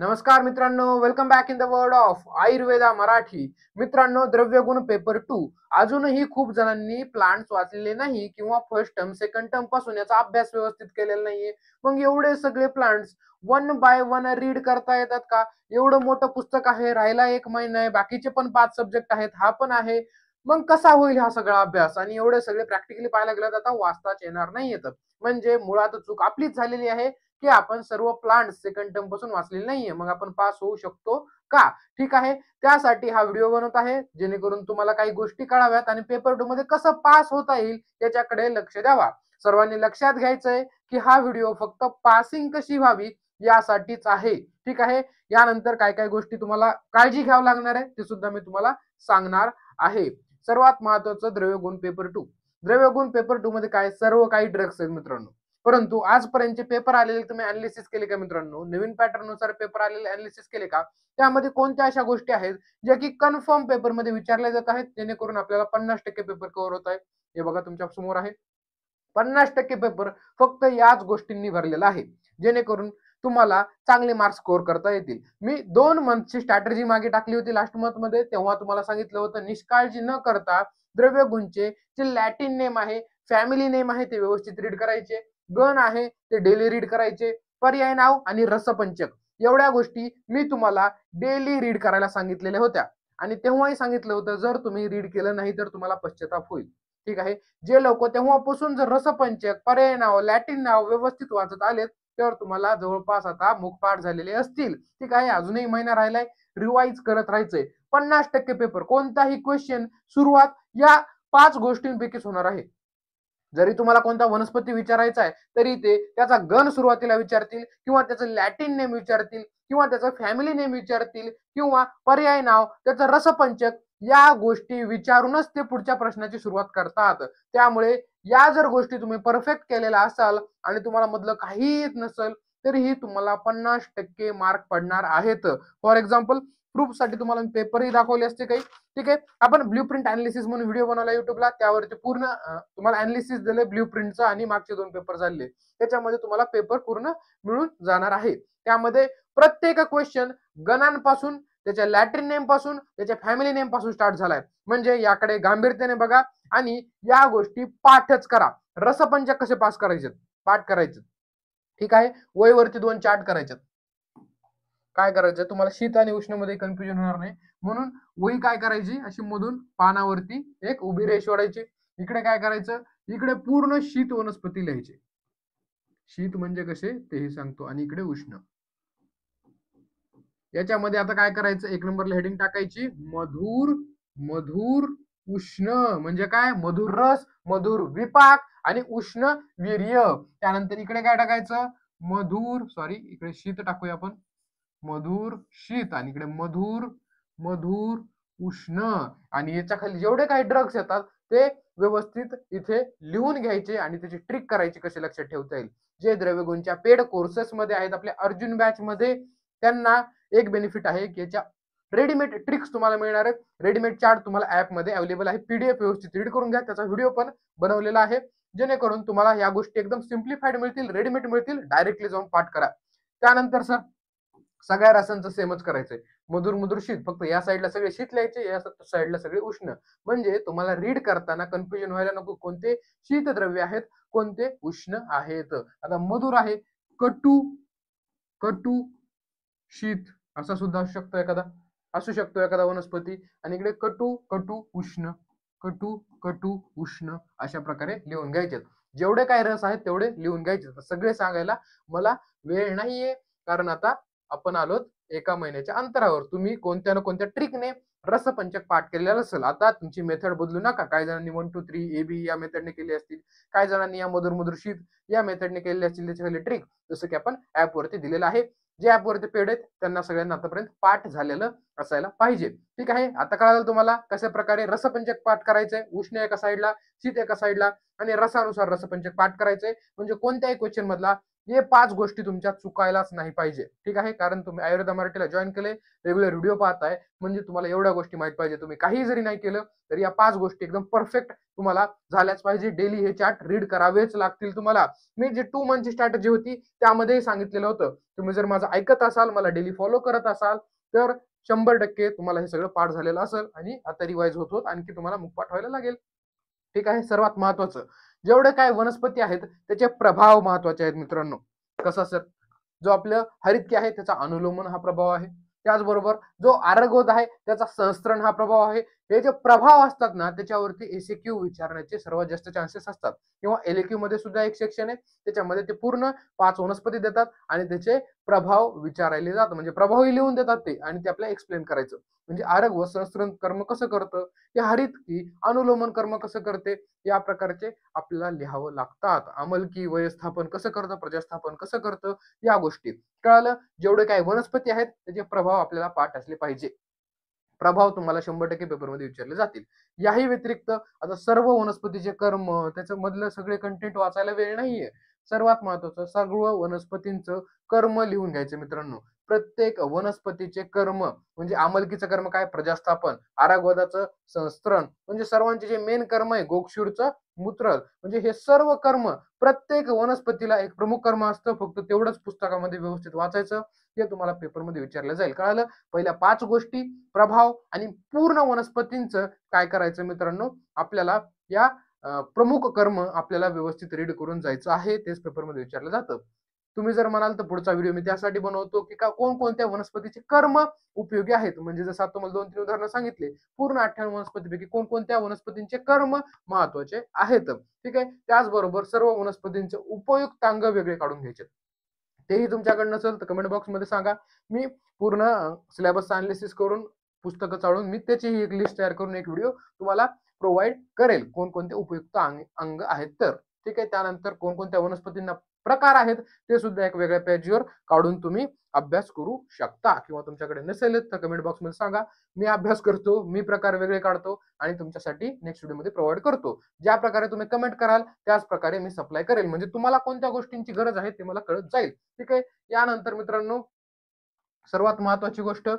नमस्कार मित्रांनो, welcome back in the world of Ayurveda Marathi. मित्रांनो, द्रव्यगुण पेपर 2 अजूनही खूप जणांनी प्लांट्स वाचलेले नाही किंवा फर्स्ट टर्म सेकंड टर्म पासून याचा अभ्यास व्यवस्थित केलेला नाहीये. मग एवढे सगळे plants one by one read करता येतात का? एवढं मोठं पुस्तक आहे, राहिला 1 महिना आहे, बाकीचे पण 5 सब्जेक्ट आहेत, हा पण आहे. मग कसा होईल हा सगळा अभ्यास? आणि एवढे सगळे प्रॅक्टिकली पाहायला गेलं तर आता वाचताच येणार नाही येतं. म्हणजे मुळात चूक आपलीच झालेली आहे की आपण सर्व प्लांट्स सेकंड टर्म पासून वाचलेले नाहीये. मग आपण पास होऊ शकतो का? ठीक आहे, त्यासाठी हा व्हिडिओ बनवत आहे, जेणेकरून तुम्हाला काही गोष्टी कळाव्यात आणि पेपर 2 मध्ये कसं पास होता येईल त्याच्याकडे लक्ष द्यावा. सर्वांनी लक्षात घ्यायचंय की हा व्हिडिओ फक्त पासिंग कशी व्हावी यासाठीच आहे. ठीक आहे, यानंतर काय काय गोष्टी तुम्हाला काळजी घ्यावी लागणार आहे ते सुद्धा मी तुम्हाला सांगणार आहे. सर्वात महत्वाचं द्रव्यगुण पेपर 2. द्रव्यगुण पेपर 2 मध्ये काय सर्व काही ड्रग्स आहेत मित्रांनो. परंतु आजपर्यंतचे पेपर आलेले तुम्ही अनालिसिस केले का मित्रांनो? नवीन पॅटर्न नुसार पेपर आलेले अनालिसिस केले का? त्यामध्ये कोणत्या अशा गोष्टी आहेत ज्या की कन्फर्म पेपर मध्ये विचारल्या जात आहेत, जेणेकरून आपल्याला 50% पेपर कव्हर होत आहे. हे बघा तुमच्या समोर आहे. 50% पेपर फक्त याच गोष्टींनी भरलेला आहे, जेणेकरून तुम्हाला चांगले मार्क्स स्कोर करता येतील. मी 2 मंथची स्ट्रॅटेजी मागे टाकली होती लास्ट मंथ मध्ये, तेव्हा तुम्हाला सांगितलं होतं निष्काळजी न करता द्रव्यगुणचे जे लॅटिन नेम आहे, फॅमिली नेम आहे ते व्यवस्थित रीड करायचे, गण आहे ते डेली रीड करायचे, पर्याय नाव आणि रसपंचक एवढ्या गोष्टी मी तुम्हाला डेली रीड करायला सांगितलेल्या होत्या. आणि तेव्हाही सांगितलं होतं जर तुम्ही रीड केलं नाही तर तुम्हाला पश्चाताप होईल. ठीक आहे, जे लोक तेव्हापासून जर रसपंचक, पर्याय नाव, लॅटिन नाव व्यवस्थित वाचत आलेत तर तुम्हाला जवळपास आता मुखपाठ झालेले असतील. ठीक आहे, अजूनही महिना राहिलाय, रिवाइज करत राहायचंय. 50% पेपर कोणताही क्वेश्चन सुरुवात या 5 गोष्टींपैकीच होणार आहे. जरी तुम्हाला कोणता वनस्पती विचारायचा आहे तरी ते त्याचा गण सुरुवातीला विचारतील किंवा त्याचं लॅटिन नेम विचारतील किंवा त्याचं फॅमिली नेम विचारतील किंवा पर्याय नाव, त्याचं रसपंचक या गोष्टी विचारूनच ते पुढच्या प्रश्नाची सुरुवात करतात. त्यामुळे या जर गोष्टी तुम्ही परफेक्ट केलेल्या असाल आणि तुम्हाला मधलं काही येत नसेल तरीही तुम्हाला 50% मार्क पडणार आहेत. फॉर एक्झाम्पल प्रूफ साठी तुम्हाला पेपरही दाखवले असते काही. ठीक आहे, आपण ब्ल्यूप्रिंट अनालिसिस म्हणून व्हिडिओ बनवला युट्यूबला, त्यावरती पूर्ण तुम्हाला अनालिसिस दिले ब्ल्यूप्रिंटचं आणि मागचे 2 पेपर झाले. त्याच्यामध्ये तुम्हाला पेपर पूर्ण मिळून जाणार आहे. त्यामध्ये प्रत्येक क्वेश्चन गणांपासून, त्याच्या लॅटिन नेम पासून, त्याच्या फॅमिली नेम पासून स्टार्ट झालाय. म्हणजे याकडे गांभीर्याने बघा आणि या गोष्टी पाठच करा. रसपंचक कसे पास करायचे, पाठ करायचे. ठीक आहे, वहीवरती 2 चार्ट करायचे. काय करायचं, तुम्हाला शीत आणि उष्ण मध्ये कन्फ्युजन होणार नाही म्हणून वही काय करायची, अशी मधून पानावरती एक उभी रेष ओढायची. इकडे काय करायचं, इकडे पूर्ण शीत वनस्पती लिहायचे. शीत म्हणजे कसे तेही सांगतो. आणि इकडे उष्ण. याच्यामध्ये आता काय करायचं, 1 नंबरला हेडिंग टाकायची मधुर. मधुर उष्ण म्हणजे काय, मधुर रस, मधुर विपाक आणि उष्ण वीर्य. त्यानंतर इकडे काय टाकायचं, मधुर, सॉरी इकडे शीत टाकूया आपण, मधुर शीत. आणि इकडे मधुर, मधुर उष्ण. आणि याच्या खाली जेवढे काही ड्रग्स येतात ते व्यवस्थित इथे लिहून घ्यायचे आणि त्याची ट्रिक करायची कसे लक्षात ठेवता येईल. जे द्रव्यगुणच्या पेड कोर्सेस मध्ये आहेत आपल्या अर्जुन बॅच मध्ये, त्यांना एक बेनिफिट आहे की याच्या रेडीमेड ट्रिक्स तुम्हाला मिळणार आहेत. रेडीमेड चार्ट तुम्हाला ऍप मध्ये अवेलेबल आहे. पीडीएफ व्यवस्थित रीड करून घ्या, त्याचा व्हिडिओ पण बनवलेला आहे, जेणेकरून तुम्हाला या गोष्टी एकदम सिम्प्लिफाईड मिळतील, रेडीमेड मिळतील. डायरेक्टली जाऊन पाठ करा. त्यानंतर सर सगळ्या रसांचं सेमच करायचंय. मधुर मधुर शीत, फक्त या साईडला सगळे शीत लिहायचे, या साईडला सगळे उष्ण. म्हणजे तुम्हाला रीड करताना कन्फ्युजन व्हायला नको, कोणते शीत द्रव्य आहेत, कोणते उष्ण आहेत. आता मधुर आहे, कटू, कटू शीत असा सुद्धा असू शकतो एखादा, असू शकतो एखादा वनस्पती. आणि इकडे कटू, कटू उष्ण, कटू, कटू उष्ण अशा प्रकारे लिहून घ्यायचे. जेवढे काय रस आहेत तेवढे लिहून घ्यायचे. सगळे सांगायला मला वेळ नाहीये, कारण आता आपण आलोत 1 महिन्याच्या अंतरावर. तुम्ही कोणत्या ना कोणत्या ट्रिकने रसपंचक पाठ केलेला असेल. आता तुमची मेथड बदलू नका. काही जणांनी 1 2 3 AB या मेथडने केली असतील, काही जणांनी या मधुर मधुर शीत या मेथडने केलेली असतील. त्याच्याखाली ट्रिक जसं की आपण ऍप वरती दिलेलं आहे. जे ऍप वरती पेड आहेत त्यांना सगळ्यांना आतापर्यंत पाठ झालेलं असायला पाहिजे. ठीक आहे, आता कळालं तुम्हाला कशा प्रकारे रसपंचक पाठ करायचंय. उष्ण एका साईडला, शीत एका साईडला आणि रसानुसार रसपंचक पाठ करायचंय. म्हणजे कोणत्याही क्वेश्चन मधला हे 5 गोष्टी तुमच्या चुकायलाच नाही पाहिजे. ठीक आहे. कारण तुम्ही आयुर्वेदा मराठीला जॉइन केले, रेग्युलर व्हिडिओ पाहताय म्हणजे तुम्हाला एवढ्या गोष्टी माहित पाहिजे. तुम्ही काही जरी नाही केलं तरी या 5 गोष्टी एकदम परफेक्ट तुम्हाला झाल्याच पाहिजे. डेली हे चार्ट रीड करावेच लागतील तुम्हाला. मी जे 2 मंथची स्ट्रॅटेजी होती त्यामध्येही सांगितलेलं होतं. तुम्ही जर माझं ऐकत असाल, मला डेली फॉलो करत असाल तर 100% तुम्हाला हे सगळं पाठ झालेलं असेल आणि आता रिवाइज होत होत आणखी तुम्हाला मुखपाठ व्हायला लागेल. ठीक आहे. सर्वात महत्वाचं जेवढे काय वनस्पती आहेत त्याचे प्रभाव महत्वाचे आहेत मित्रांनो. कसा सर? जो आपलं हरितकी आहे त्याचा अनुलोमन हा प्रभाव आहे. त्याचबरोबर जो आरगवत आहे त्याचा संस्करण हा प्रभाव आहे. हे जे प्रभाव असतात ना त्याच्यावरती एसक्यू विचारण्याचे सर्वात जास्त चान्सेस असतात. किंवा एलक्यू मध्ये सुद्धा एक सेक्शन आहे त्याच्यामध्ये ते पूर्ण 5 वनस्पती देतात आणि त्याचे प्रभाव विचारले जातात. म्हणजे प्रभावही लिहून देतात ते आणि ते आपल्याला एक्सप्लेन करायचं. म्हणजे आरग व संस्करण कर्म कसं करतं, हे हरितकी अनुलोमन कर्म कसं करते, या प्रकारचे आपल्याला लिहावं लागतात. आमलकी व्यवस्थापन कसं करतं, प्रजास्थापन कसं करतं, या गोष्टी कळालं. जेवढे काही वनस्पती आहेत त्याचे प्रभाव आपल्याला पाठ असले पाहिजे. प्रभाव तुम्हाला 100% पेपरमध्ये विचारले जातील. याही व्यतिरिक्त आता सर्व वनस्पतीचे कर्म त्याचं मधलं सगळे कंटेंट वाचायला वेळ नाहीये. सर्वात महत्वाचं सर्व वनस्पतींचं कर्म लिहून घ्यायचं मित्रांनो. प्रत्येक वनस्पतीचे कर्म म्हणजे आमलकीचं कर्म काय, प्रजास्थापन, आरागवदाचं संस्करण, म्हणजे सर्वांचे जे मेन कर्म आहे गोक्षूरचं मूत्र, म्हणजे हे सर्व कर्म प्रत्येक वनस्पतीला एक प्रमुख कर्म असतं. फक्त तेवढंच पुस्तकामध्ये व्यवस्थित वाचायचं. हे तुम्हाला पेपरमध्ये विचारलं जाईल. कळालं. पहिल्या 5 गोष्टी, प्रभाव आणि पूर्ण वनस्पतींचं काय करायचं मित्रांनो, आपल्याला या प्रमुख कर्म आपल्याला व्यवस्थित रीड करून जायचं आहे. तेच पेपरमध्ये विचारलं जातं. तुम्ही जर म्हणाल तर पुढचा व्हिडिओ मी त्यासाठी बनवतो की कोणकोणत्या वनस्पतीचे कर्म उपयोगी आहेत. म्हणजे जसं तुम्हाला 2-3 उदाहरणं सांगितले, पूर्ण 58 वनस्पतीपैकी कोणकोणत्या वनस्पतींचे कर्म महत्वाचे आहेत. ठीक आहे. त्याचबरोबर सर्व वनस्पतींचे उपयुक्तांग वेगळे काढून घ्यायचे. तेही तुमच्याकडे नसेल तर कमेंट बॉक्समध्ये सांगा. मी पूर्ण सिलेबस अनालिसिस करून पुस्तकं चाळून मी त्याची एक लिस्ट तयार करून एक व्हिडिओ तुम्हाला प्रोव्हाइड करेल. कोणकोणते उपयुक्त अंग आहेत तर. ठीक आहे. त्यानंतर कोणकोणत्या वनस्पतींना प्रकार आहेत ते सुद्धा एक वेगळ्या पेजवर काढून तुम्ही अभ्यास करू शकता. किंवा तुमच्याकडे नसेल तर कमेंट बॉक्समध्ये सांगा. मी अभ्यास करतो, मी प्रकार वेगळे काढतो आणि तुमच्यासाठी नेक्स्ट व्हिडिओमध्ये प्रोव्हाइड करतो. ज्या प्रकारे तुम्ही कमेंट कराल त्याच प्रकारे मी सप्लाय करेल. म्हणजे तुम्हाला कोणत्या गोष्टींची गरज आहे ते मला कळत जाईल. ठीक आहे. यानंतर मित्रांनो सर्वात महत्वाची गोष्ट,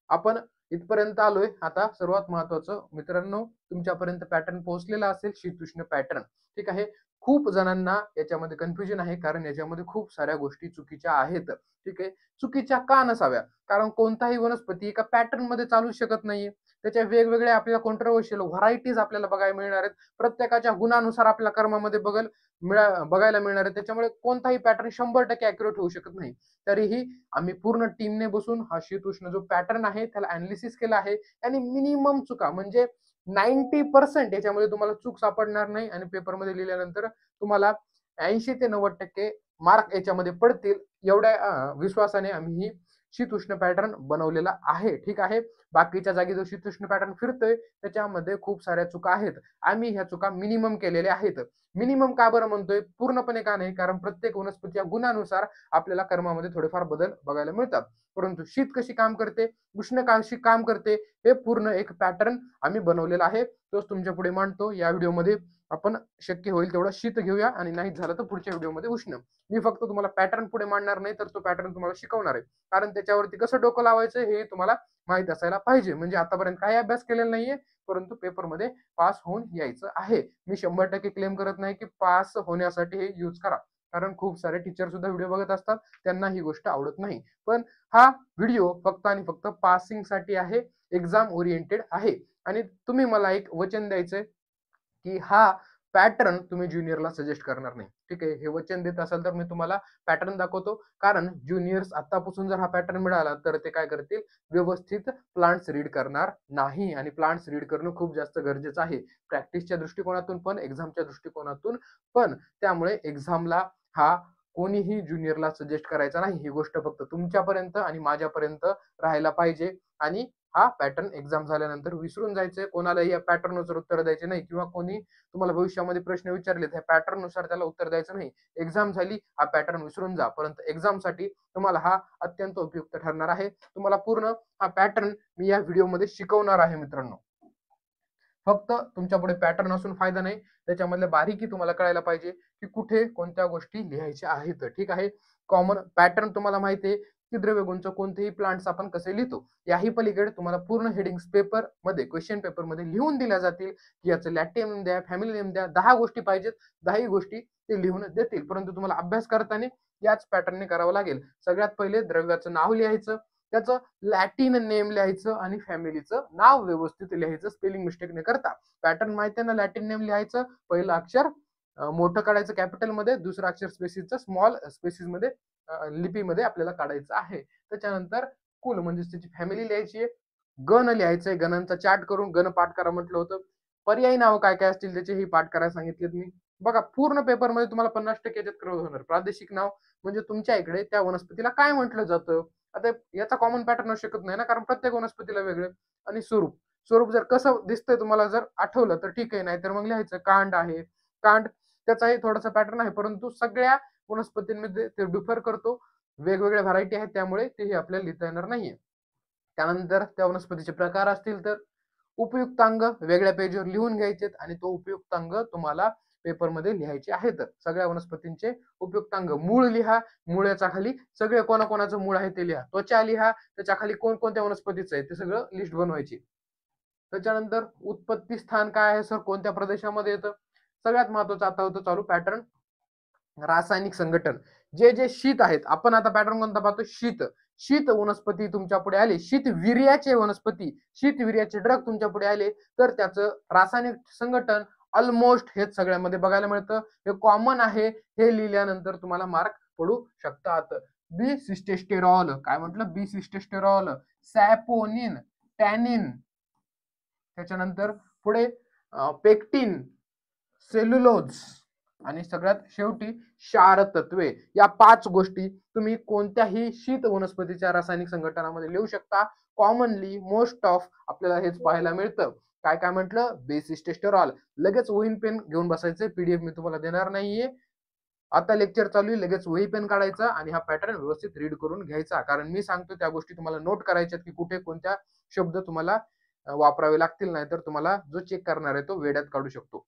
आपण इथपर्यंत आलोय. आता सर्वात महत्वाचं मित्रांनो, तुमच्यापर्यंत पॅटर्न पोहोचलेला असेल, शीतोष्ण पॅटर्न. ठीक आहे. खूप जणांना याच्यामध्ये कन्फ्युजन आहे कारण याच्यामध्ये खूप साऱ्या गोष्टी चुकीच्या आहेत. ठीक आहे. चुकीच्या का नसाव्या? कारण कोणताही वनस्पती एका पॅटर्न मध्ये चालू शकत नाहीये. त्याच्या वेगवेगळ्या आपल्याला कॉन्ट्रोवर्शियल व्हरायटीज आपल्याला बघायला मिळणार आहेत. प्रत्येकाच्या गुणानुसार आपल्या कर्मामध्ये बघायला मिळणार आहे. त्याच्यामुळे कोणताही पॅटर्न 100% ऍक्युरेट होऊ शकत नाही. तरीही आम्ही पूर्ण टीमने बसून हा शीतोष्ण जो पॅटर्न आहे त्याला अनालिसिस केला आहे आणि मिनिमम चुका म्हणजे 90% याच्यामध्ये तुम्हाला चूक सापडणार नाही आणि पेपरमध्ये लिहिल्यानंतर तुम्हाला 80 ते 90% मार्क याच्यामध्ये पडतील. एवढ्या विश्वासाने आम्ही ही शीतोष्ण पॅटर्न बनवलेला आहे. ठीक आहे. बाकीच्या जागी जो शीतोष्ण पॅटर्न फिरतोय त्याच्यामध्ये खूप साऱ्या चुका आहेत. आम्ही ह्या चुका मिनिमम केलेल्या आहेत. मिनिमम का बरं म्हणतोय, पूर्णपणे का नाही, कारण प्रत्येक वनस्पती या गुणानुसार आपल्याला कर्मामध्ये थोडेफार बदल बघायला मिळतात. परंतु शीत कशी काम करते, उष्ण कशी काम करते, हे पूर्ण एक पॅटर्न आम्ही बनवलेला आहे. तोच तुमच्या पुढे मांडतो. या व्हिडिओमध्ये आपण शक्य होईल तेवढा शीत घेऊया आणि नाही झालं तर पुढच्या व्हिडिओमध्ये उष्ण. मी फक्त तुम्हाला पॅटर्न पुढे मांडणार नाही तर तो पॅटर्न तुम्हाला शिकवणार आहे. कारण त्याच्यावरती कसं डोकं लावायचं हे तुम्हाला माहित असायला पाहिजे. म्हणजे आतापर्यंत काही अभ्यास केलेला नाहीये परंतु पेपरमध्ये पास होऊन यायचं आहे. मी 100% क्लेम करत नाही की पास होण्यासाठी हे यूज करा. कारण खूप सारे टीचर सुद्धा व्हिडिओ बघत असतात, त्यांना ही गोष्ट आवडत नाही. पण हा व्हिडिओ फक्त आणि फक्त पासिंग साठी आहे, एक्झाम ओरिएंटेड आहे. आणि तुम्ही मला एक वचन द्यायचंय की हा पॅटर्न तुम्ही ज्युनियरला सजेस्ट करणार नाही. ठीक आहे. हे वचन देत असाल तर मी तुम्हाला पॅटर्न दाखवतो. कारण ज्युनियर्स आतापासून जर हा पॅटर्न मिळाला तर ते काय करतील, व्यवस्थित प्लांट्स रीड करणार नाही. आणि प्लांट्स रीड करणं खूप जास्त गरजेचं आहे, प्रॅक्टिसच्या दृष्टिकोनातून पण, एक्झामच्या दृष्टिकोनातून पण. त्यामुळे एक्झामला हा कोणीही ज्युनियरला सजेस्ट करायचा नाही. ही गोष्ट फक्त तुमच्यापर्यंत आणि माझ्यापर्यंत राहायला पाहिजे. आणि हा पॅटर्न एक्झाम झाल्यानंतर विसरून जायचंय. कोणालाही या पॅटर्ननुसार उत्तर द्यायचे नाही किंवा कोणी तुम्हाला भविष्यामध्ये प्रश्न विचारले त्या पॅटर्न नुसार त्याला उत्तर द्यायचं नाही. एक्झाम झाली, हा पॅटर्न विसरून जा. परंतु एक्झामसाठी तुम्हाला हा अत्यंत उपयुक्त ठरणार आहे. तुम्हाला पूर्ण हा पॅटर्न मी या व्हिडिओमध्ये शिकवणार आहे मित्रांनो. फक्त तुमच्या पुढे पॅटर्न असून फायदा नाही, त्याच्यामधल्या बारीकी तुम्हाला कळायला पाहिजे की कुठे कोणत्या गोष्टी लिहायच्या आहेत. ठीक आहे, कॉमन पॅटर्न तुम्हाला माहिती आहे की द्रव्यगुणचं कोणतेही प्लांट्स आपण कसे लिहितो. याही पलीकडे तुम्हाला पूर्ण हेडिंग्स पेपर मध्ये, क्वेश्चन पेपर मध्ये लिहून दिल्या जातील की याचं लॅटिन नेम द्या, फॅमिली नेम द्या. 10 गोष्टी पाहिजेत, 10 गोष्टी ते लिहून देतील. परंतु तुम्हाला अभ्यास करताना याच पॅटर्नने करावं लागेल. सगळ्यात पहिले द्रव्याचं नाव लिहायचं, त्याचं लॅटिन नेम लिहायचं आणि फॅमिलीचं नाव व्यवस्थित लिहायचं, स्पेलिंग मिस्टेक न करता. पॅटर्न माहिती आहे ना, लॅटिन नेम लिहायचं, पहिलं अक्षर मोठं काढायचं कॅपिटल मध्ये, दुसरं अक्षर स्पेसिसचं स्मॉल स्पेसिस मध्ये लिपीमध्ये आपल्याला काढायचं आहे. त्याच्यानंतर कुल म्हणजे त्याची फॅमिली लिहायची आहे, गण लिहायचंय, गणांचा चार्ट करून गण पाठ करा म्हटलं होतं. पर्यायी नाव काय काय असतील त्याचे ही पाठ करायला सांगितलेत मी. बघा, पूर्ण पेपरमध्ये तुम्हाला 50% याच्यात कव्हर होणार. प्रादेशिक नाव म्हणजे तुमच्या इकडे त्या वनस्पतीला काय म्हटलं जातं. आता याचा कॉमन पॅटर्न असू शकत नाही ना, कारण प्रत्येक वनस्पतीला वेगळे. आणि स्वरूप, स्वरूप जर कसं दिसतंय तुम्हाला जर आठवलं तर ठीक आहे, नाहीतर मग लिहायचं कांड आहे. कांड त्याचाही थोडासा पॅटर्न आहे, परंतु सगळ्या वनस्पतींमध्ये ते डिफर करतो, वेगवेगळ्या व्हरायटी आहेत, त्यामुळे तेही आपल्याला लिहिता येणार नाहीये. त्यानंतर त्या वनस्पतीचे प्रकार असतील तर उपयुक्तांग वेगळ्या पेजवर लिहून घ्यायचे आणि तो उपयुक्तांग तुम्हाला पेपरमध्ये लिहायचे आहेत. सगळ्या वनस्पतींचे उपयुक्तांग. मूळ लिहा, मुळाच्या खाली सगळे कोणाकोणाचं मूळ आहे ते लिहा. त्वचा लिहा, त्याच्या खाली कोणकोणत्या वनस्पतीचं आहे ते सगळं लिस्ट बनवायची. त्याच्यानंतर उत्पत्ती स्थान काय आहे सर, कोणत्या प्रदेशामध्ये येतं. सगळ्यात महत्वाचं आता होतं चालू पॅटर्न रासायनिक संघटन. जे जे शीत आहेत, आपण आता पॅटर्न कोणता पाहतो, शीत. शीत वनस्पती तुमच्या पुढे आले, शीत वीर्याचे वनस्पती, शीत वीर्याचे ड्रग तुमच्या पुढे आले, तर त्याचं रासायनिक संघटन ऑलमोस्ट हेच सगळ्यामध्ये बघायला मिळतं. हे कॉमन आहे, हे लिहिल्यानंतर तुम्हाला मार्क पडू शकतात. बी सिस्टेस्टेरॉल, काय म्हटलं, बी सिस्टेस्टेरॉल, सॅपोनिन, टॅनिन, त्याच्यानंतर पुढे पेक्टिन, सेल्युलोज आणि सगळ्यात शेवटी क्षार तत्वे. या 5 गोष्टी तुम्ही कोणत्याही शीत वनस्पतीच्या रासायनिक संघटनामध्ये लिहू शकता. कॉमनली मोस्ट ऑफ आपल्याला हेच पाहायला मिळतं. काय काय म्हटलं, बेसिस्टेस्टेरॉल. लगेच वही पेन घेऊन बसायचं, पीडीएफ मी तुम्हाला देणार नाहीये. आता लेक्चर चालू आहे, लगेच वही पेन काढायचा आणि हा पॅटर्न व्यवस्थित रीड करून घ्यायचा, कारण मी सांगतो त्या गोष्टी तुम्हाला नोट करायच्यात की कुठे कोणत्या शब्द तुम्हाला वापरावे लागतील, नाहीतर तुम्हाला जो चेक करणार आहे तो वेड्यात काढू शकतो.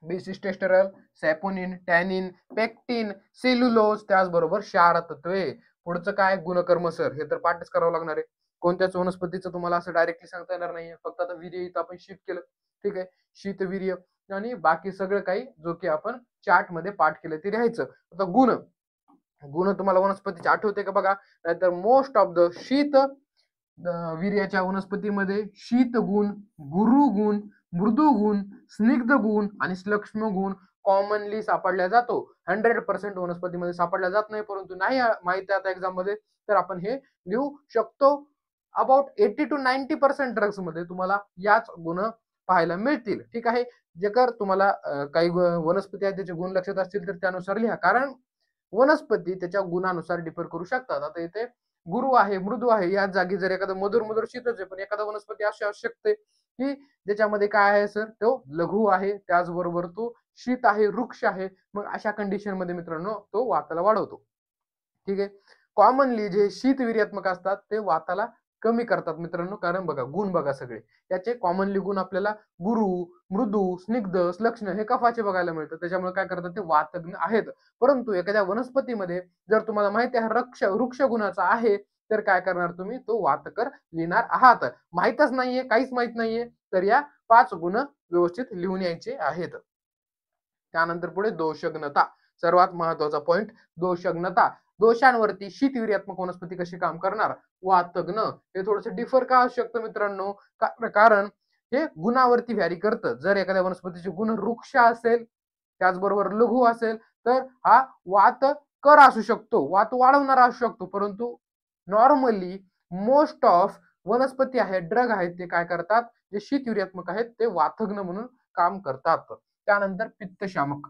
बेसिस्टेस्टेरॉल, सॅपोनिन, टॅनिन, पेक्टिन, सेल्युलोज, त्याचबरोबर क्षार तत्वे. पुढचं काय, गुणकर्म सर, हे तर पाठच करावं लागणार आहे. कोणत्याच वनस्पतीचं तुम्हाला असं डायरेक्टली सांगता येणार नाहीये. फक्त आता वीर्य इथं आपण शीत केलं, ठीक आहे, शीत वीर्य, आणि बाकी सगळं काही जो की आपण चार्ट मध्ये पाठ केलं ते लिहायचं. आता गुण, गुण तुम्हाला वनस्पतीचे आठवते का बघा, नाहीतर मोस्ट ऑफ द शीत वीर्याच्या वनस्पतीमध्ये शीत गुण, गुरु गुण, मृदू गुण, स्निग्ध गुण आणि सूक्ष्म गुण कॉमनली सापडला जातो. 100% वनस्पतीमध्ये सापडला जात नाही, परंतु नाही माहिती आता एक्झाम मध्ये तर आपण हे लिहू शकतो. अबाउट 80 to 90% ड्रग्स मध्ये तुम्हाला याच गुण पाहायला मिळतील. ठीक आहे, जर तुम्हाला काही वनस्पती आहेत त्याचे गुण लक्षात असतील तर त्यानुसार लिहा, कारण वनस्पती त्याच्या गुणानुसार डिफर करू शकतात. आता इथे गुरु आहे, मृदू आहे, या जागी जर एखादा मधुर मधुर शीतच आहे, पण एखादा वनस्पती अशी असू शकते की ज्याच्यामध्ये काय आहे सर, तो लघु आहे, त्याचबरोबर तो शीत आहे, वृक्ष आहे. मग अशा कंडिशन मध्ये मित्रांनो तो वाताला वाढवतो. ठीक आहे, कॉमनली जे शीत वीर्यात्मक असतात ते वाताला कमी करतात मित्रांनो, कारण बघा गुण बघा सगळे त्याचे कॉमनली गुण आपल्याला गुरु, मृदू, स्निग्ध, श्लक्ष्ण हे कफाचे बघायला मिळतात. त्याच्यामुळे काय करतात, ते वातज्ञ आहेत. परंतु एखाद्या वनस्पतीमध्ये जर तुम्हाला माहिती आहे वृक्ष गुणाचा आहे, तर काय करणार तुम्ही, तो वातकर लिहिणार आहात. माहीतच नाहीये, काहीच माहित नाहीये, तर या 5 गुण व्यवस्थित लिहून यायचे आहेत. त्यानंतर पुढे दोषग्नता, सर्वात महत्वाचा पॉइंट, दोषग्नता. दोषांवरती शीतवीर्यात्मक वनस्पती कशी काम करणार, वातग्न. हे थोडंसं डिफर का असू शकतं मित्रांनो, कारण हे गुणावरती व्हॅरी करतं. जर एखाद्या वनस्पतीचे गुण वृक्ष असेल, त्याचबरोबर लघु असेल, तर हा वात कर असू शकतो, वात वाढवणारा असू शकतो. परंतु नॉर्मली मोस्ट ऑफ वनस्पती आहेत, ड्रग आहेत, ते काय करतात, जे शीतवीर्यात्मक आहेत ते वातग्न म्हणून काम करतात. त्यानंतर पित्तशामक,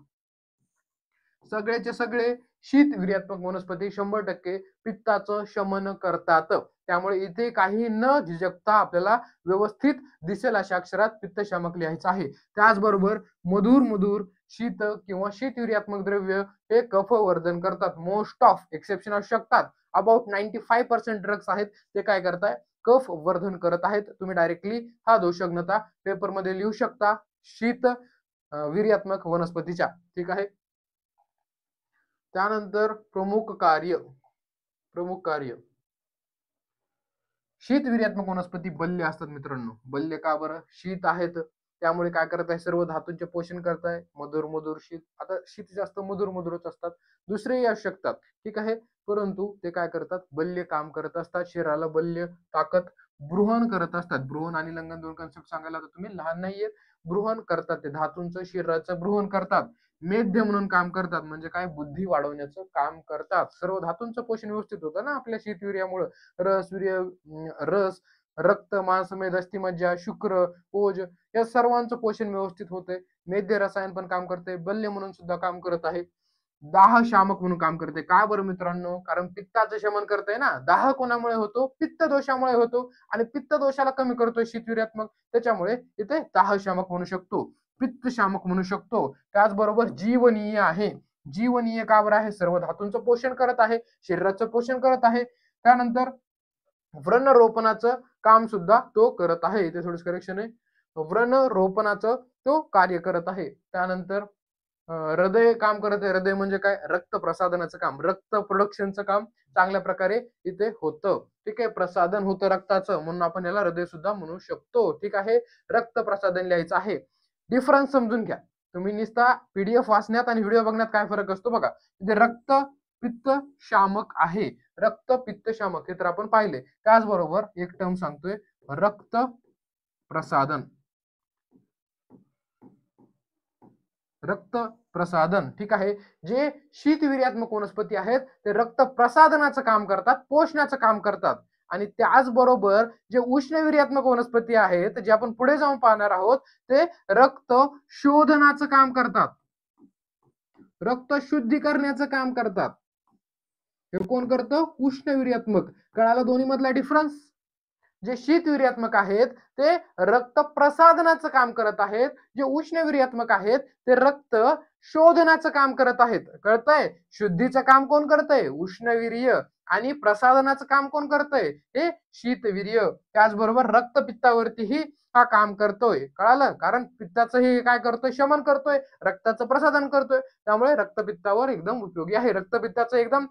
सगळेचे सगळे शीतवीर्यात्मक वनस्पती 100% पित्ताचं शमन करतात. त्यामुळे इथे काही न झिजकता आपल्याला व्यवस्थित दिसेल अशा अक्षरात पित्तशामक लिहायचं आहे. त्याचबरोबर मधुर मधुर शीत किंवा शीतवीर्यात्मक द्रव्य हे कफवर्धन करतात. मोस्ट ऑफ एक्सेप्शन असू शकतात, अबाउट 95% ड्रग्स आहेत ते काय करताय, कफ वर्धन करत आहेत. तुम्ही डायरेक्टली हा दोषघ्नता पेपरमध्ये लिहू शकता, शीत वीर्यात्मक वनस्पतीच्या. ठीक आहे. त्यानंतर प्रमुख कार्य. शीत वीर्यात्मक वनस्पती बल्य असतात मित्रांनो. बल्य का बरं? शीत आहेत, त्यामुळे काय करत आहे, सर्व धातूंचे पोषण करताय. मधुर मधुर शीत. आता शीत जास्त मधुर मधुरच असतात, दुसरेही असू शकतात. ठीक आहे. परंतु ते काय करतात, बल्य काम करत असतात. शरीराला बल्य, ताकद, बृहण करत असतात. बृहण आणि लंघन दोन कन्सेप्ट सांगायला तर तुम्ही लहान नाहीयेत. बृहण करतात, ते धातूंचं शरीराचं बृहण करतात. मेध्य म्हणून काम करतात, म्हणजे काय, बुद्धी वाढवण्याचं काम करतात. सर्व धातूंचं पोषण व्यवस्थित होतं ना आपल्या शीतवीर्यामुळे. रस, रक्त, मांस, मेद, अस्थिमज्जा, शुक्र, ओज या सर्वांचं पोषण व्यवस्थित होते. मेद्य रसायन पण काम करते. बल्य म्हणून सुद्धा काम करत आहे. दाह शामक म्हणून काम करते. का बरं मित्रांनो? कारण पित्ताचं शमन करते ना. दाह कोणामुळे होतो? पित्त दोषामुळे होतो. आणि पित्त दोषाला कमी करतोय शीतवीर्यात्मक, त्याच्यामुळे इथे दाह शामक म्हणू शकतो, पित्त शामक म्हणू शकतो. त्याचबरोबर जीवनीय आहे. जीवनीय का बरं आहे? सर्व धातूंचं पोषण करत आहे, शरीराचं पोषण करत आहे. त्यानंतर व्रणरोपणाचं काम सुद्धा तो करत आहे. इथे थोडंसं करेक्शन आहे. व्रणरोपणाचं तो कार्य करत आहे. त्यानंतर हृदय काम करत आहे. हृदय म्हणजे काय? रक्त प्रसादनाचं काम, रक्त प्रोडक्शनचं काम चांगल्या प्रकारे इथे होतं. ठीक आहे. प्रसादन होतं रक्ताचं, म्हणून आपण याला हृदय सुद्धा म्हणू शकतो. ठीक आहे. रक्त प्रसादन लिहायचं आहे. डिफरन्स समजून घ्या. तुम्ही नुसता पीडीएफ वाचण्यात आणि व्हिडिओ बघण्यात काय फरक असतो बघा. इथे रक्त पित्त शामक आहे. रक्त पित्त शामक हे तर आपण पाहिले. त्याचबरोबर एक टर्म सांगतोय, रक्त प्रसादन. रक्त प्रसादन. ठीक आहे. जे शीतवीर्यात्मक वनस्पती आहेत ते रक्त प्रसादनाचं काम करतात, पोषणाचं काम करतात. आणि त्याचबरोबर जे उष्णवीर्यात्मक वनस्पती आहेत, जे आपण पुढे जाऊन पाहणार आहोत, ते रक्त शोधनाचं काम करतात, रक्त शुद्धी करण्याचं काम करतात. हे कोण करतं? उष्णवीर्यात्मक. कळालं दोन्ही मधला डिफरन्स? जे शीतवीर्यात्मक आहेत ते रक्त प्रसादनाचं काम करत आहेत. जे उष्णवीर्यात्मक आहेत ते रक्त शोधनाचं काम करत आहेत. कळतंय? शुद्धीचं काम कोण करतंय? उष्णवीर्य. आणि प्रसादनाचं काम कोण करतंय? हे शीतवीर्य. त्याचबरोबर रक्तपित्तावरतीही हा काम करतोय. कळालं? कारण पित्ताचं हे काय करतोय? शमन करतोय, रक्ताचं प्रसादन करतोय. त्यामुळे रक्तपित्तावर एकदम उपयोगी आहे. रक्तपित्ताचं एकदम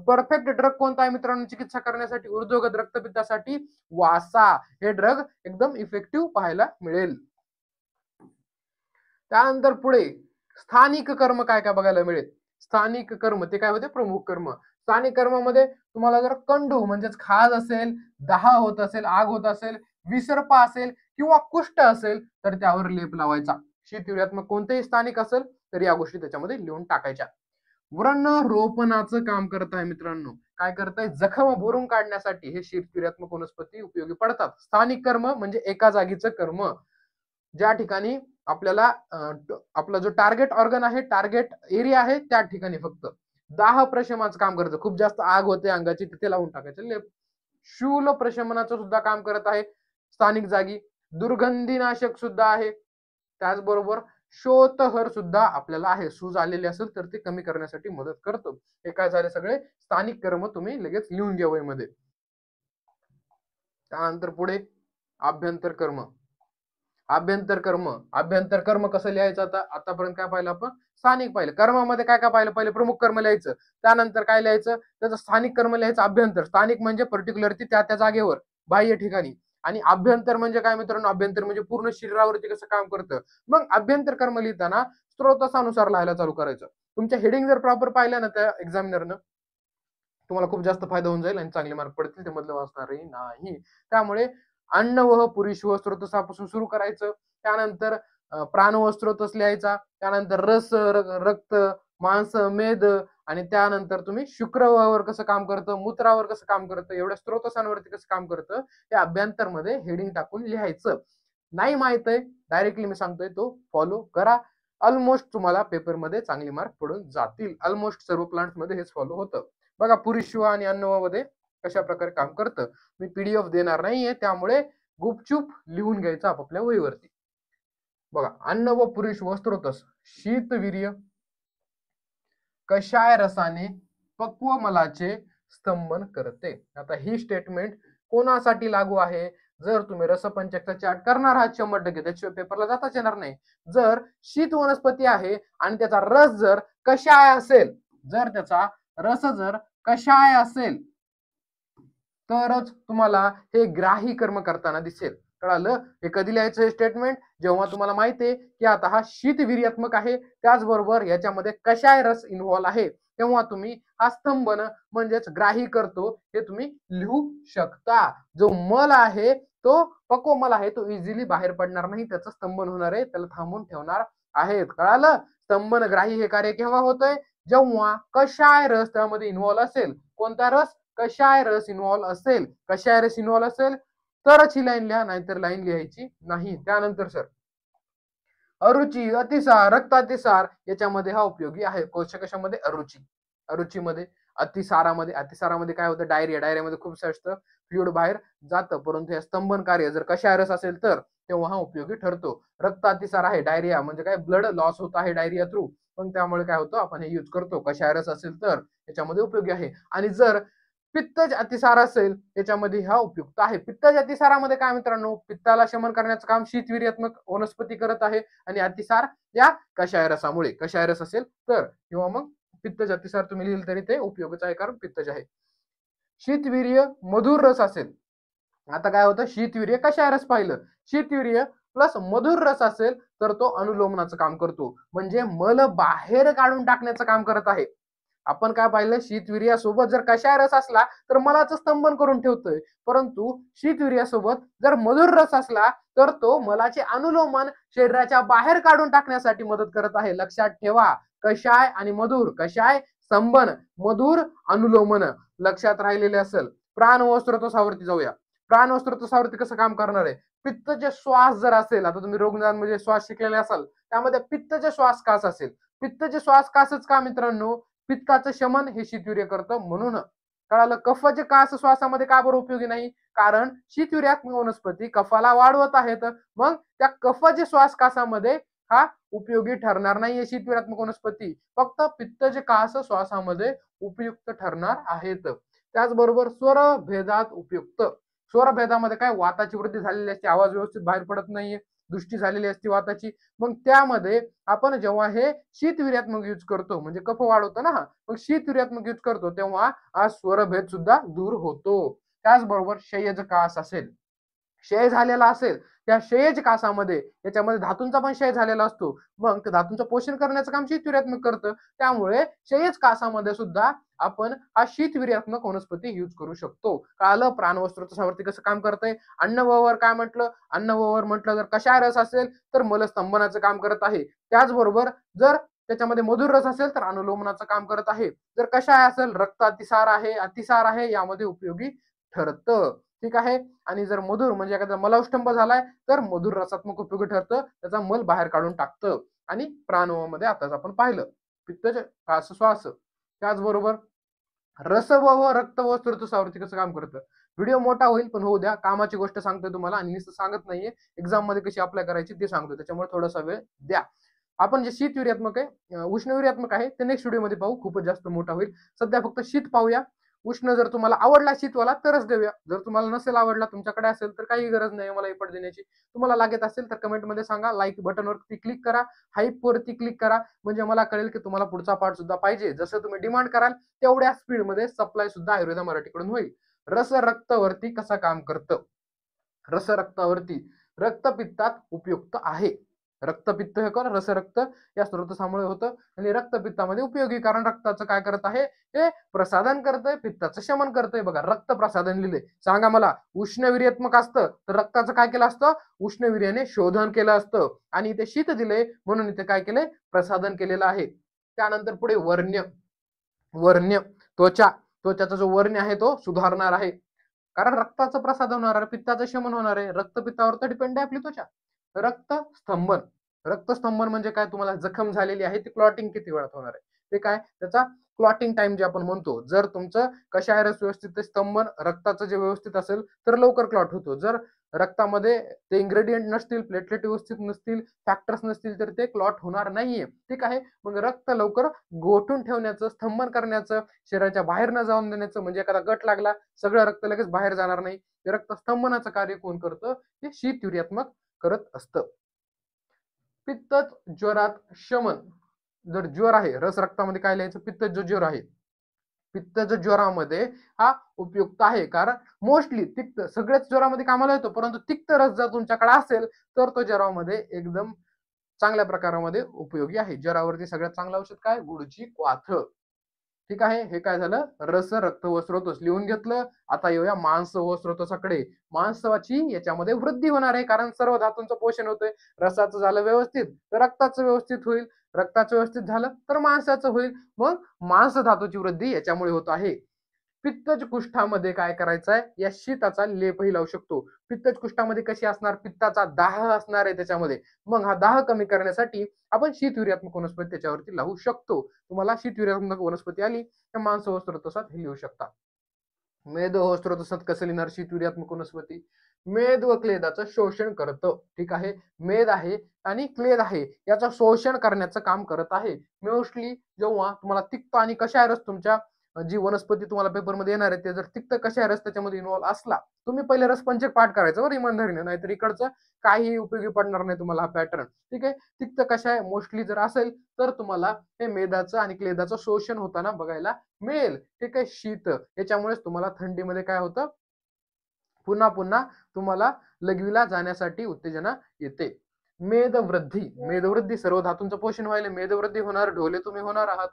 परफेक्ट ड्रग कोणता आहे मित्रांनो चिकित्सा करण्यासाठी? ऊर्ध्वगत रक्तपित्तासाठी वासा हे ड्रग एकदम इफेक्टिव्ह पाहायला मिळेल. त्यानंतर पुढे स्थानिक कर्म काय काय बघायला मिळेल? स्थानिक कर्म ते काय होते? प्रमुख कर्म. स्थानिक कर्मामध्ये तुम्हाला जर कंडू म्हणजेच खाज असेल, दाह होत असेल, आग होत असेल, विसर्पा असेल किंवा कुष्ठ असेल तर त्यावर लेप लावायचा. शीतवीर्यात्मक कोणतेही स्थानिक असेल तर या गोष्टी त्याच्यामध्ये लिहून टाकायच्या. व्रणरोपणाचं काम करत आहे मित्रांनो. काय करताय? जखम भरून काढण्यासाठी हे शीतवीर्यात्मक वनस्पती उपयोगी पडतात. स्थानिक कर्म म्हणजे एका जागीचं कर्म, ज्या ठिकाणी आपल्याला आपला जो टार्गेट ऑर्गन आहे, टार्गेट एरिया आहे, त्या ठिकाणी फक्त. दाह प्रशमनाचं काम करतं, खूप जास्त आग होते अंगाची तिथे लावून टाकायचं लेप. शूल प्रशमनाचं सुद्धा काम करत आहे स्थानिक जागी. दुर्गंधीनाशक सुद्धा आहे. त्याचबरोबर शोथहर सुद्धा आपल्याला आहे. सूज आलेली असेल तर ते कमी करण्यासाठी मदत करतो. हे काय झाले सगळे स्थानिक कर्म, तुम्ही लगेच लिहून घ्या वहीमध्ये. त्यानंतर पुढे आभ्यंतर कर्म. आभ्यंतर कर्म कसं लिहायचं? आता आतापर्यंत काय पाहिलं आपण? स्थानिक पाहिलं. कर्मामध्ये काय काय पाहिलं? पहिले प्रमुख कर्म लिहायचं, त्यानंतर काय लिहायचं? त्याचं स्थानिक कर्म लिहायचं. आभ्यंतर, स्थानिक म्हणजे पर्टिक्युलरली त्या त्या जागेवर, बाह्य ठिकाणी. आणि आभ्यंतर म्हणजे काय मित्रांनो? आभ्यंतर म्हणजे पूर्ण शरीरावरती कसं काम करतं. मग आभ्यंतर कर्म लिहिताना स्त्रोतानुसार लिहायला चालू करायचं. तुमच्या हेडिंग जर प्रॉपर पाहिलं ना त्या एक्झामिनरनं, तुम्हाला खूप जास्त फायदा होऊन जाईल आणि चांगले मार्क पडतील. ते मधलं वाचणारही नाही. त्यामुळे अन्न व पुरुष व स्त्रोतसापासून सुरू करायचं. त्यानंतर प्राण व स्त्रोतस लिहायचा. त्यानंतर रस, रक्त, मांस, मेद, आणि त्यानंतर तुम्ही शुक्रवार कसं काम करतं, मूत्रावर कसं काम करतं, एवढ्या स्त्रोतसांवरती कसं काम करतं हे अभ्यंतर मध्ये हेडिंग टाकून लिहायचं. नाही माहित आहे डायरेक्टली मी सांगतोय तो फॉलो करा. ऑलमोस्ट तुम्हाला पेपरमध्ये चांगले मार्क पडून जातील. ऑलमोस्ट सर्व प्लांट्स मध्ये हेच फॉलो होतं. बघा पुरुषव आणि अन्नवामध्ये कशा प्रकारे काम करतं. मी पीडीएफ देणार नाहीये, त्यामुळे गुपचूप लिहून घ्यायचं आपापल्या वहीवरती. बघा, अन्न व पुरुष व स्त्रोतस शीतवीर्य कषाय रसाने पक्व मलाचे स्तंभन करते. आता ही स्टेटमेंट कोणासाठी लागू आहे? जर तुम्ही रसपंचकचा चार्ट करणार आहात 100%, त्याशिवाय पेपरला जाताच येणार नाही. जर शीत वनस्पती आहे आणि त्याचा रस जर कषाय असेल, जर त्याचा रस जर कषाय असेल, तरच तुम्हाला हे ग्राही कर्म करताना दिसेल. कळालं? हे कधी लिहायचं हे स्टेटमेंट? जेव्हा तुम्हाला माहिती आहे की आता हा शीतवीर्यात्मक आहे, त्याचबरोबर याच्यामध्ये कषाय रस इन्व्हॉल्व आहे, तेव्हा तुम्ही हा स्तंभन म्हणजेच ग्राही करतो हे तुम्ही लिहू शकता. जो मल आहे तो पक्वमल आहे, तो इझिली बाहेर पडणार नाही, त्याचं स्तंभन होणार आहे, त्याला थांबून ठेवणार आहेत. कळालं? स्तंभन ग्राही हे कार्य केव्हा होतंय? जेव्हा कषाय रस त्यामध्ये इन्व्हॉल्व असेल. कोणता रस? कषाय रस इन्व्हॉल्व असेल. कषाय रस इन्व्हॉल्व असेल तरच ही लाईन लिहा, नाहीतर लाईन लिहायची नाही. त्यानंतर सर अरुची, अतिसार, रक्तातिसार याच्यामध्ये हा उपयोगी आहे. कशामध्ये? अरुचीमध्ये, अतिसारामध्ये काय होतं? डायरियामध्ये खूप असतं, फ्लुइड बाहेर जातं, परंतु हे स्तंभन कार्य जर कषाय रस असेल तर तेव्हा हा उपयोगी ठरतो. रक्त अतिसार आहे, डायरिया म्हणजे काय? ब्लड लॉस होत आहे डायरिया थ्रू, पण त्यामुळे काय होतं? आपण हे यूज करतो. कषाय रस असेल तर याच्यामध्ये उपयोगी आहे. आणि जर पित्तज अतिसार असेल त्याच्यामध्ये हा उपयुक्त आहे. पित्तज अतिसारामध्ये काय मित्रांनो? पित्ताला शमन करण्याचं काम शीतवीर्यात्मक वनस्पती करत आहे आणि अतिसार या कषाय रसामुळे. कषाय रस असेल तर, किंवा मग पित्तज अतिसार तुम्ही लिहिलं तरी ते उपयोगच आहे, कारण पित्तज आहे. शीतवीर्य मधुर रस असेल. आता काय होतं? शीतवीर्य कषाय रस पाहिलं, शीतवीर्य प्लस मधुर रस असेल तर तो अनुलोमनाचं काम करतो, म्हणजे मल बाहेर काढून टाकण्याचं काम करत आहे. आपण काय पाहिलं? शीतवीर्यासोबत जर कषाय रस असला तर मलाचं स्तंभन करून ठेवतोय, परंतु शीतवीर्यासोबत जर मधुर रस असला तर तो मलाचे अनुलोमन शरीराच्या बाहेर काढून टाकण्यासाठी मदत करत आहे. लक्षात ठेवा, कषाय आणि मधुर. कषाय स्तंभन, मधुर अनुलोमन. लक्षात राहिलेले असेल. प्राण व स्रोतसावरती जाऊया. प्राण व स्रोतसावरती कसं काम करणार आहे? पित्तचे श्वास जर असेल, आता तुम्ही रोगनिदानमध्ये श्वास शिकलेले असाल, त्यामध्ये पित्तचे श्वासकास असेल. पित्तचे श्वासकासच का मित्रांनो? पित्ताचं शमन हे शीतवीर्य करतं म्हणून. कळालं? कफाचे कास श्वासामध्ये का बरं उपयोगी नाही? कारण शीतवीर्यात्मक वनस्पती कफाला वाढवत आहेत, मग त्या कफाचे श्वासकासामध्ये हा उपयोगी ठरणार नाहीये शीतवीर्यात्मक वनस्पती. फक्त पित्तचे कास श्वासामध्ये उपयुक्त ठरणार आहेत. त्याचबरोबर स्वर भेदात उपयुक्त. स्वर भेदामध्ये काय? वाताची वृद्धी झालेली असते, आवाज व्यवस्थित बाहेर पडत नाहीये, दृष्टी झालेली असते वाताची. मग त्यामध्ये आपण जेव्हा हे शीतवीर्यात्मक यूज करतो, म्हणजे कफ वाढवतो ना, मग शीतवीर्यात्मक यूज करतो तेव्हा हा स्वरभेद सुद्धा दूर होतो. त्याचबरोबर क्षयज कास असेल, क्षय झालेला असेल, त्या क्षयज कासामध्ये त्याच्यामध्ये धातूंचा पण क्षय झालेला असतो, मग त्या धातूंचं पोषण करण्याचं काम शीतवीर्यात्मक करतं. त्यामुळे क्षयज कासामध्ये सुद्धा आपण हा शीतवीर्यात्मक वनस्पती यूज करू शकतो. कळालं? प्राणवस्त्रोतसावरती कसं काम करतंय? अन्नववर काय म्हटलं? अन्नववर म्हटलं जर कषाय रस असेल तर मलस्तंभनाचं काम करत आहे. त्याचबरोबर जर त्याच्यामध्ये मधुर रस असेल तर अनुलोमनाचं काम करत आहे. जर कषाय असेल, रक्त अतिसार आहे यामध्ये उपयोगी ठरतं. ठीक आहे? आणि जर मधुर म्हणजे एखादा मलावष्टंभ झालाय तर मधुर रसात्मक उपयोगी ठरतं, त्याचा मल बाहेर काढून टाकतं. आणि प्राणवमध्ये आताच आपण पाहिलं, पित्तज कास श्वास. त्याचबरोबर रसव व रक्त व स्रोतसावरती कसं काम करतं? व्हिडिओ मोठा होईल पण होऊ द्या, कामाची गोष्ट सांगतोय तुम्हाला आणि नुसतं सांगत नाहीये. एक्झाम मध्ये कशी अप्लाय करायची ते सांगतोय, त्याच्यामुळे थोडासा वेळ द्या. आपण जे शीतवीर्यात्मक आहे, उष्णवीर्यात्मक आहे, ते नेक्स्ट व्हिडिओ मध्ये पाहू, खूपच जास्त मोठा होईल. सध्या फक्त शीत पाहूया. उष्ण जर तुम्हाला आवडला शीतवाला तरच देऊया, जर तुम्हाला नसेल आवडला, तुमच्याकडे असेल तर काही गरज नाही मला इपट देण्याची. तुम्हाला लागत असेल तर कमेंट मध्ये सांगा, लाईक बटनवरती क्लिक करा, हाईप वरती क्लिक करा, म्हणजे मला कळेल की तुम्हाला पुढचा पार्ट सुद्धा पाहिजे. जसं तुम्ही डिमांड कराल तेवढ्या स्पीड मध्ये सप्लाय सुद्धा आयुर्वेदा मराठीकडून होईल. रस रक्तवरती कसं काम करतं? रस रक्तावरती रक्तपित्तात उपयुक्त आहे. रक्तपित्त हे कर रसरक्त या स्रोतसामुळे होतं आणि रक्तपित्तामध्ये उपयोगी, कारण रक्ताचं काय करत आहे? हे प्रसाधन करतंय, पित्ताचं शमन करतंय. बघा, रक्त प्रसाधन लिहिले. सांगा मला, उष्णवीर्यात्मक असतं तर रक्ताचं काय केलं असतं? उष्णवीर्याने शोधन केलं असतं, आणि इथे शीत दिले म्हणून इथे काय केलंय? प्रसाधन केलेलं आहे. त्यानंतर पुढे वर्ण्य. वर्ण्य त्वचाचा जो वर्ण्य आहे तो सुधारणार आहे, कारण रक्ताचं प्रसाद होणार आहे, पित्ताचं शमन होणार आहे. रक्तपित्तावर तर डिपेंड आहे आपली त्वचा. रक्तस्तंभन. रक्तस्तंभन म्हणजे काय? तुम्हाला जखम झालेली आहे ती क्लॉटिंग किती वेळात होणार आहे? ते काय, त्याचा क्लॉटिंग टाइम जे आपण म्हणतो. जर तुमचं कशायरस व्यवस्थित स्तंभन रक्ताचं जे व्यवस्थित असेल तर लवकर क्लॉट होतो. जर रक्तामध्ये ते इन्ग्रेडियंट नसतील, प्लेटलेट व्यवस्थित नसतील, फॅक्टर्स नसतील तर ते क्लॉट होणार नाहीये. ठीक आहे. मग रक्त लवकर गोठून ठेवण्याचं, स्तंभन करण्याचं, शरीराच्या बाहेर न जाऊन देण्याचं, म्हणजे एखादा गट लागला सगळं रक्त लगेच बाहेर जाणार नाही. ते रक्त स्तंभनाचं कार्य कोण करतं, ते शीतयुर्यात्मक करत असतं. पित्तच ज्वरात शमन. जर ज्वर आहे, रस रक्तामध्ये काय लिहायचं, पित्त जो ज्वर आहे, पित्तच ज्वरामध्ये हा उपयुक्त आहे. कारण मोस्टली तिक्त सगळ्याच ज्वरामध्ये कामाला येतो, परंतु तिक्त रस जर तुमच्याकडे असेल तर तो ज्वरामध्ये एकदम चांगल्या प्रकारामध्ये उपयोगी आहे. ज्वरावरती सगळ्यात चांगलं औषध काय, गुळची क्वाथ. ठीक आहे. हे काय झालं, रस रक्त व स्रोतस लिहून घेतलं. आता येऊया मांस व स्रोतसाकडे. मांसाची याच्यामध्ये वृद्धी होणार आहे, कारण सर्व धातूंचं पोषण होतंय. रसाचं झालं व्यवस्थित तर रक्ताचं व्यवस्थित होईल, रक्ताचं व्यवस्थित झालं तर मांसाचं होईल. मग मांस धातूची वृद्धी याच्यामुळे होत आहे. पित्तज कुष्ठामध्ये काय करायचं आहे, या शीताचा लेपही लावू शकतो. पित्तज कुष्ठामध्ये कशी असणार, पित्ताचा दाह असणार आहे त्याच्यामध्ये. मग हा दाह कमी करण्यासाठी आपण शीतयुर्यात्मक वनस्पती त्याच्यावरती लावू शकतो. तुम्हाला शीतयुर्यात्मक वनस्पती आली तर मांस व स्रोतसात हे लिहू शकता. मेद व स्रोतसात कसं लिहिणार शीतयुर्यात्मक वनस्पती, मेद व क्लेदाचं शोषण करतं. ठीक आहे. मेद आहे आणि क्लेद आहे याचं शोषण करण्याचं काम करत आहे. मोस्टली जेव्हा तुम्हाला तिक्त आणि कशायरस तुमच्या जी वनस्पती तुम्हाला पेपरमध्ये येणार आहे, ते जर तिक्त कशायरस त्याच्यामध्ये इन्व्हॉल्व असला, तुम्ही पहिले रसपंचक पाठ करायचं बरं इमानदारीने, नाहीतर इकडचं काही उपयोगी पडणार नाही तुम्हाला हा पॅटर्न. ठीक आहे. तिक्त कशाय मोस्टली जर असेल तर तुम्हाला हे मेदाचं आणि क्लेदाचं शोषण होताना बघायला मिळेल. ठीक आहे. शीत याच्यामुळेच तुम्हाला थंडीमध्ये काय होतं, पुन्हा पुन्हा तुम्हाला लघवीला जाण्यासाठी उत्तेजना येते. मेदवृद्धी, मेदवृद्धी सर्व धातूंचं पोषण व्हायला मेदवृद्धी होणार, ढोले तुम्ही होणार आहात.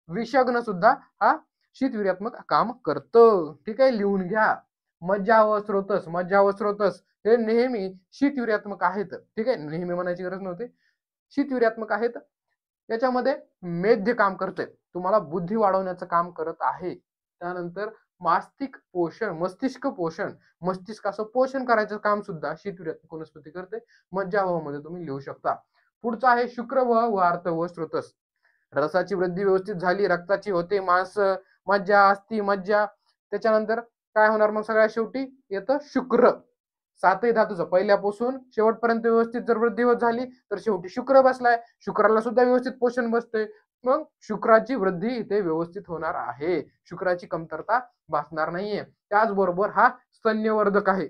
विषग्न सुद्धा हा शीतवीर्यात्मक काम करतं. ठीक आहे. लिहून घ्या. मज्जा व स्रोतस, मज्जा व स्रोतस हे नेहमी शीतवीर्यात्मक आहेत. ठीक आहे. नेहमी म्हणायची गरज नव्हती, शीतवीर्यात्मक आहेत. याच्यामध्ये मेध काम करतंय, तुम्हाला बुद्धी वाढवण्याचं काम करत आहे. त्यानंतर मास्तिक पोषण, मस्तिष्क पोषण, मस्तिष्काचं पोषण करायचं काम सुद्धा शीतवीर्यात्मक वनस्पती करते. मज्जावह तुम्ही लिहू शकता. पुढचं आहे शुक्रवह व आर्तवह स्रोतस. रसाची वृद्धी व्यवस्थित झाली, रक्ताची होते, मांस, मज्जा, अस्थि, मज्जा. त्याच्यानंतर काय होणार, मग सगळ्यात शेवटी येतं शुक्र. सातही धातूचं पहिल्यापासून शेवटपर्यंत व्यवस्थित जर वृद्धी होत झाली तर शेवटी शुक्र बसलाय, शुक्राला सुद्धा व्यवस्थित पोषण बसते. मग शुक्राची वृद्धी इथे व्यवस्थित होणार आहे, शुक्राची कमतरता भासणार नाहीये. त्याचबरोबर हा स्तन्यवर्धक आहे.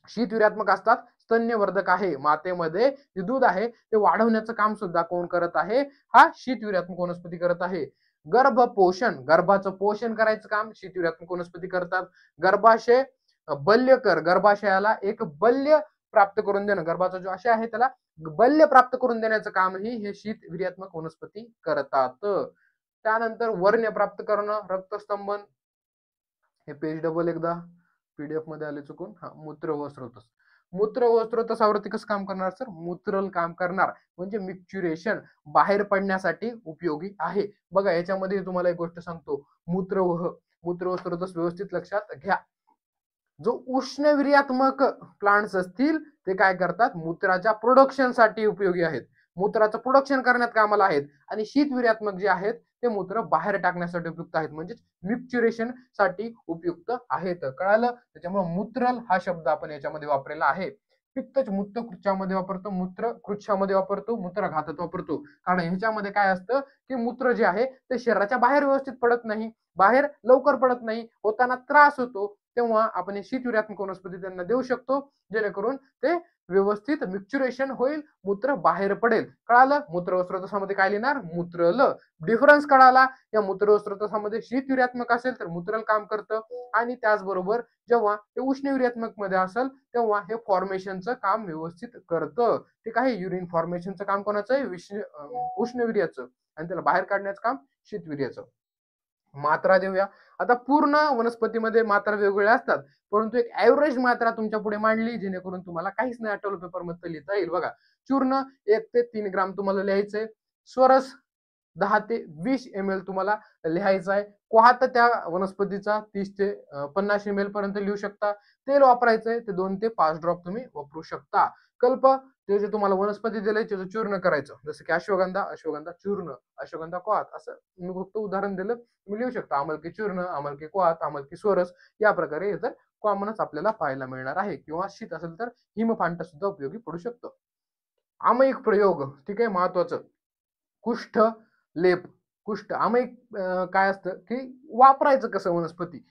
शीतवीर्यात्मक असतात, स्तन्यवर्धक आहे. मातेमध्ये जे दूध आहे ते वाढवण्याचं काम सुद्धा कोण करत आहे, हा शीतवीर्यात्मक वनस्पती करत आहे. गर्भ पोषण, गर्भाचं पोषण करायचं काम शीतवीर्यात्मक वनस्पती करतात. गर्भाशय बल्य कर, गर्भाशयाला एक बल्य प्राप्त करून देणं, गर्भाचा जो आशय आहे त्याला बल्य प्राप्त करून देण्याचं कामही हे शीतवीर्यात्मक वनस्पती करतात. त्यानंतर वर्ण्य प्राप्त करणं, रक्तस्तंभन, हे पेज डबल एकदा पीडीएफ मध्ये आले चुकून, हा मूत्र व स्रोतस. मूत्र व स्रोतसावरती कसं काम करणार सर, मूत्रल काम करणार, म्हणजे मिक्च्युरेशन बाहेर पडण्यासाठी उपयोगी आहे. बघा याच्यामध्ये तुम्हाला एक गोष्ट सांगतो, मूत्र व स्रोतस व्यवस्थित लक्षात घ्या. जो उष्णवीर्यात्मक प्लांट्स असतील ते काय करतात, मूत्राच्या प्रोडक्शनसाठी उपयोगी आहेत, मूत्राचं प्रोडक्शन करण्यात कामाला आहेत. आणि शीतवीर्यात्मक जे आहेत ते मूत्र बाहेर टाकण्यासाठी उपयुक्त आहेत, म्हणजे मिक्च्युरेशन साठी उपयुक्त आहेत. कळालं. त्याच्यामुळे मूत्रल हा शब्द आपण याच्यामध्ये वापरलेला आहे. पित्तच मूत्र कृच्छामध्ये वापरतो, मूत्र कृच्छामध्ये वापरतो, मूत्रघातात वापरतो. कारण ह्याच्यामध्ये काय असतं की मूत्र जे आहे ते शरीराच्या बाहेर व्यवस्थित पडत नाही, बाहेर लवकर पडत नाही, होताना त्रास होतो. तेव्हा आपण शीतवीर्यात्मक वनस्पती त्यांना देऊ शकतो, जेणेकरून ते व्यवस्थित मिक्च्युरेशन होईल, मूत्र बाहेर पडेल. कळालं. मूत्र व स्रोतसामध्ये काय लिहिणार, मूत्रल. डिफरन्स कळाला. या मूत्र व स्रोतसामध्ये शीतवीर्यात्मक असेल तर मूत्रल काम करतं, आणि त्याचबरोबर जेव्हा हे उष्णवीर्यात्मक मध्ये असेल तेव्हा हे फॉर्मेशनचं काम व्यवस्थित करतं. ठीक आहे. युरिन फॉर्मेशनचं काम कोणाचं आहे, उष्णवीर्याचं, आणि त्याला बाहेर काढण्याचं काम शीतवीर्याचं. मात्रा देऊया. आता पूर्ण वनस्पतीमध्ये मात्रा वेगवेगळ्या असतात, परंतु एक ऍव्हरेज मात्रा तुमच्या पुढे मांडली, जेणेकरून तुम्हाला काहीच नाही आठवलं पेपर मध्ये लिहिता येईल. बघा, चूर्ण 1 ते 3 ग्राम तुम्हाला लिहायचंय, स्वरस 10 ते 20 ml तुम्हाला लिहायचा आहे. क्वाथ त्या वनस्पतीचा 30 ते 50 ml पर्यंत लिहू शकता. तेल वापरायचंय ते 2 ते 5 ड्रॉप तुम्ही वापरू शकता. कल्प ते जे तुम्हाला वनस्पती दिलंय त्याचं चूर्ण करायचं, जसं की अश्वगंधा, अश्वगंधा चूर्ण, अश्वगंधा क्वाथ, असं मी फक्त उदाहरण दिलं. तुम्ही लिहू शकता अमलकी चूर्ण, अमलकी क्वाथ, अमलकी सोरस. या प्रकारे हे तर कॉमनच आपल्याला पाहायला मिळणार आहे. किंवा शीत असेल तर हिमफांटा सुद्धा उपयोगी पडू शकतो. आमयिक प्रयोग, ठीक आहे, महत्वाचं. कुष्ठ लेप. कुष्ठ आमयिक काय असतं की वापरायचं कसं वनस्पती.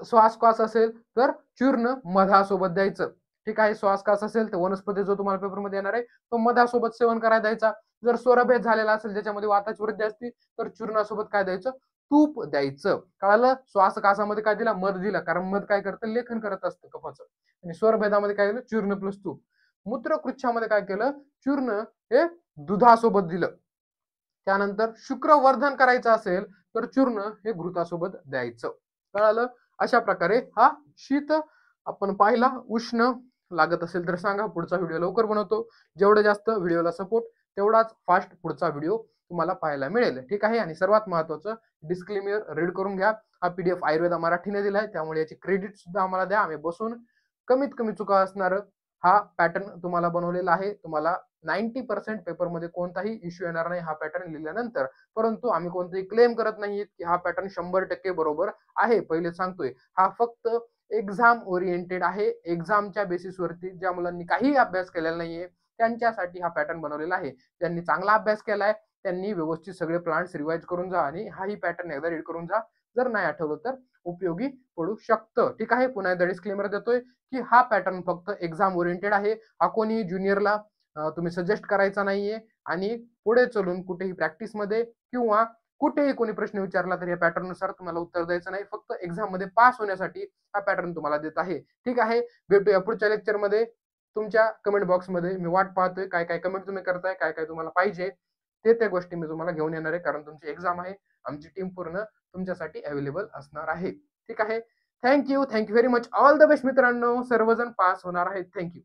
श्वास असेल तर चूर्ण मधासोबत द्यायचं. ठीक आहे, श्वास असेल तर वनस्पती जो तुम्हाला पेपरमध्ये येणार आहे तो मधासोबत सेवन करायला द्यायचा. जर स्वरभेद झालेला असेल ज्याच्यामध्ये वाताची वृद्धी असते तर चूर्णासोबत काय द्यायचं, तूप द्यायचं. कळालं. श्वासकासामध्ये काय दिला, मध दिला, कारण मध काय करतं, लेखन करत असतं कफाचं. आणि स्वरभेदामध्ये काय दिलं, चूर्ण प्लस तूप. मूत्रकृच्छामध्ये काय केलं, चूर्ण हे दुधासोबत दिलं. त्यानंतर शुक्रवर्धन करायचं असेल तर चूर्ण हे घृतासोबत द्यायचं. कळालं. अशा प्रकारे हा शीत आपण पाहिला. उष्ण लागत असेल तर सांगा, पुढचा व्हिडिओ लवकर बनवतो. जेवढं जास्त व्हिडिओला सपोर्ट तेवढाच फास्ट पुढचा व्हिडिओ तुम्हाला पाहायला मिळेल. ठीक आहे. आणि सर्वात महत्वाचं डिस्क्लेमर रीड करून घ्या. हा पीडीएफ आयुर्वेदा मराठीने दिलाय, त्यामुळे याची क्रेडिट सुद्धा आम्हाला द्या. आम्ही बसून कमीत कमी चुका असणार हा पॅटर्न तुम्हाला बनवलेला आहे. तुम्हाला 90% पेपरमध्ये कोणताही इश्यू येणार नाही हा पॅटर्न लिहिल्यानंतर. परंतु आम्ही कोणताही क्लेम करत नाहीत की हा पॅटर्न 100% बरोबर आहे. पहिले सांगतोय, हा फक्त एक्झाम ओरिएंटेड आहे. एक्झामच्या बेसिसवरती ज्या मुलांनी काही अभ्यास केलेला नाहीये त्यांच्यासाठी हा पॅटर्न बनवलेला आहे. त्यांनी चांगला अभ्यास केलाय त्यांनी व्यवस्थित सगळे प्लांट्स रिवाइज करून जा आणि हाही पॅटर्न एकदा रीड करून जा. जर नाही आठवलं तर उपयोगी पडू शकतं. ठीक आहे. पुन्हा एकदा डिस्क्लेमर देतोय की हा पॅटर्न फक्त एक्झाम ओरिएंटेड आहे. हा कोणी ज्युनियरला तुम्ही सजेस्ट करायचा नाहीये. आणि पुढे चलून कुठेही प्रॅक्टिसमध्ये किंवा कुठेही कोणी प्रश्न विचारला तर या पॅटर्न नुसार तुम्हाला उत्तर द्यायचं नाही. फक्त एक्झाम मध्ये पास होण्यासाठी हा पॅटर्न तुम्हाला देत आहे. ठीक आहे. भेटूया पुढच्या लेक्चरमध्ये. तुमच्या कमेंट बॉक्समध्ये मी वाट पाहतोय, काय काय कमेंट तुम्ही करताय, काय काय तुम्हाला पाहिजे ते गोष्टी मी तुम्हाला घेऊन येणार आहे. कारण तुमची एक्झाम आहे. आमची टीम पूर्ण तुमच्यासाठी अवेलेबल असणार आहे. ठीक आहे. Thank you very much. All the best मित्रांनो. सर्वजण पास होणार आहेत. थँक्यू.